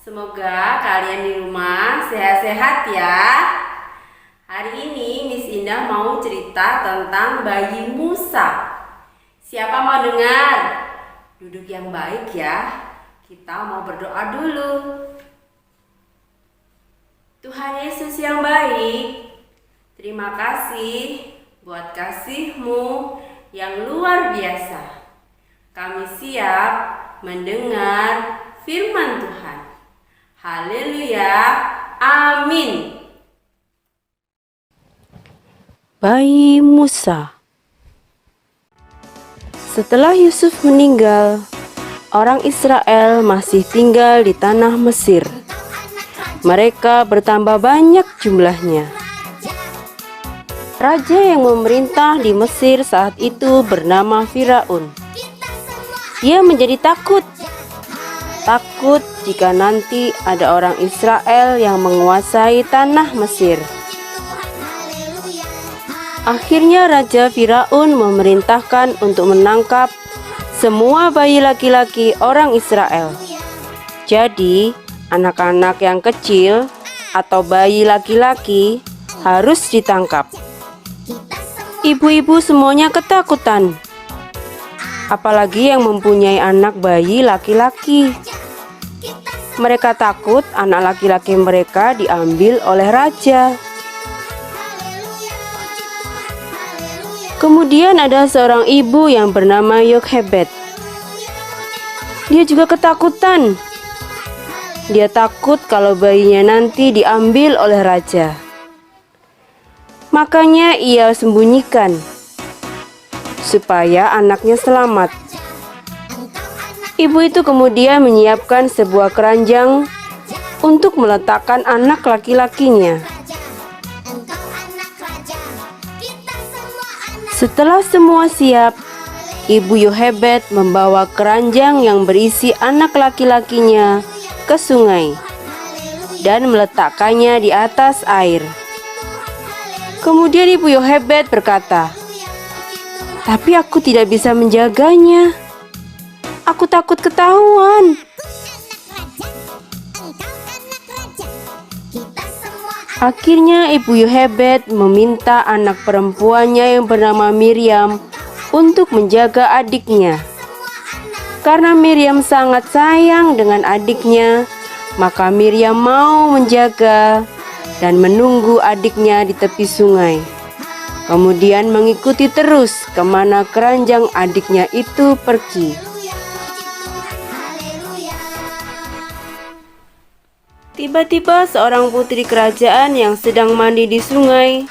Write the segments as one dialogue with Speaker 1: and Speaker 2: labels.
Speaker 1: Semoga kalian di rumah sehat-sehat ya. Hari ini Miss Indah mau cerita tentang bayi Musa. Siapa mau dengar? Duduk yang baik ya. Kita mau berdoa dulu. Tuhan Yesus yang baik, terima kasih buat kasih-Mu yang luar biasa. Kami siap mendengar firman Tuhan. Haleluya, amin.
Speaker 2: Bayi Musa. Setelah Yusuf meninggal, orang Israel masih tinggal di tanah Mesir. Mereka bertambah banyak jumlahnya. Raja yang memerintah di Mesir saat itu bernama Firaun. Dia menjadi takut jika nanti ada orang Israel yang menguasai tanah Mesir. Akhirnya Raja Firaun memerintahkan untuk menangkap semua bayi laki-laki orang Israel. Jadi, anak-anak yang kecil atau bayi laki-laki harus ditangkap. Ibu-ibu semuanya ketakutan, apalagi yang mempunyai anak bayi laki-laki. Mereka takut anak laki-laki mereka diambil oleh raja. Kemudian ada seorang ibu yang bernama Yokhebed. Dia juga ketakutan. Dia takut kalau bayinya nanti diambil oleh raja. Makanya ia sembunyikan supaya anaknya selamat. Ibu itu kemudian menyiapkan sebuah keranjang untuk meletakkan anak laki-lakinya. Setelah semua siap, Ibu Yokhebed membawa keranjang yang berisi anak laki-lakinya ke sungai dan meletakkannya di atas air. Kemudian Ibu Yokhebed berkata, "Tapi aku tidak bisa menjaganya. Aku takut ketahuan." Akhirnya Ibu Yokhebed meminta anak perempuannya yang bernama Miriam untuk menjaga adiknya. Karena Miriam sangat sayang dengan adiknya, maka Miriam mau menjaga dan menunggu adiknya di tepi sungai. Kemudian mengikuti terus kemana keranjang adiknya itu pergi. Tiba-tiba seorang putri kerajaan yang sedang mandi di sungai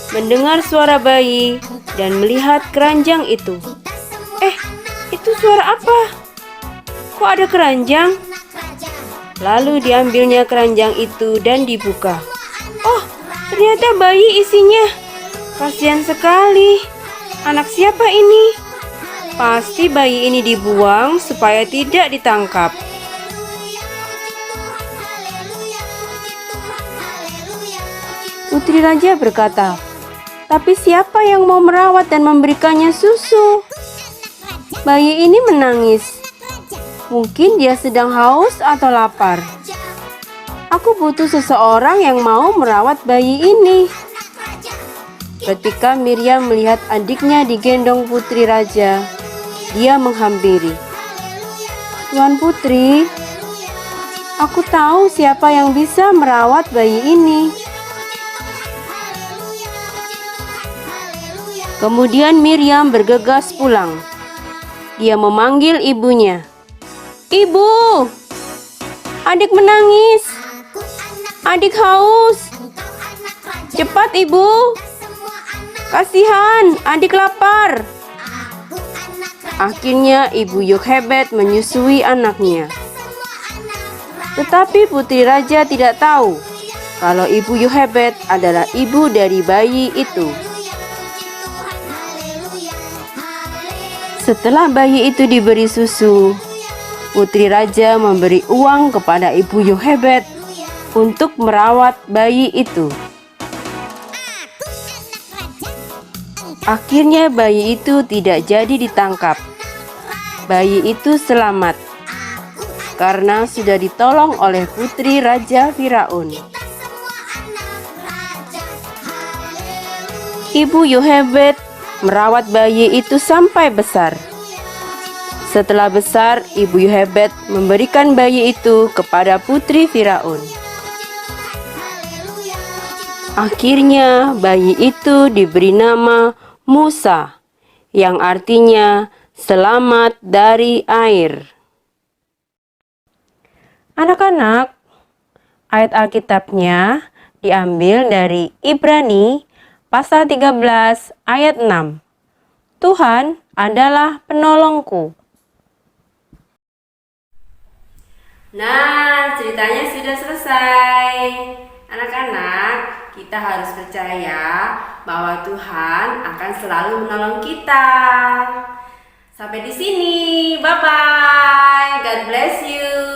Speaker 2: mendengar suara bayi dan melihat keranjang itu. Itu suara apa? Kok ada keranjang? Lalu diambilnya keranjang itu dan dibuka. Oh, ternyata bayi isinya. Kasihan sekali. Anak siapa ini? Pasti bayi ini dibuang supaya tidak ditangkap. Putri raja berkata, "Tapi siapa yang mau merawat dan memberikannya susu?" Bayi ini menangis. Mungkin dia sedang haus atau lapar. Aku butuh seseorang yang mau merawat bayi ini. Ketika Miriam melihat adiknya digendong putri raja, dia menghampiri. "Tuan putri, aku tahu siapa yang bisa merawat bayi ini." Kemudian Miriam bergegas pulang. Dia memanggil ibunya. "Ibu, adik menangis. Adik haus. Cepat ibu. Kasihan, adik lapar." Akhirnya Ibu Yokhebed menyusui anaknya. Tetapi putri raja tidak tahu kalau Ibu Yokhebed adalah ibu dari bayi itu. Setelah bayi itu diberi susu, putri raja memberi uang kepada Ibu Yokhebed untuk merawat bayi itu. Akhirnya bayi itu tidak jadi ditangkap. Bayi itu selamat. karena sudah ditolong oleh putri Raja Firaun. Ibu Yochebed merawat bayi itu sampai besar. Setelah besar, Ibu Yochebed memberikan bayi itu kepada putri Firaun. Akhirnya bayi itu diberi nama Musa, yang artinya selamat dari air. Anak-anak, ayat Alkitabnya diambil dari Ibrani pasal 13 ayat 6. Tuhan adalah penolongku.
Speaker 1: Nah, ceritanya sudah selesai. Anak-anak, kita harus percaya bahwa Tuhan akan selalu menolong kita. Sampai di sini. Bye-bye. God bless you.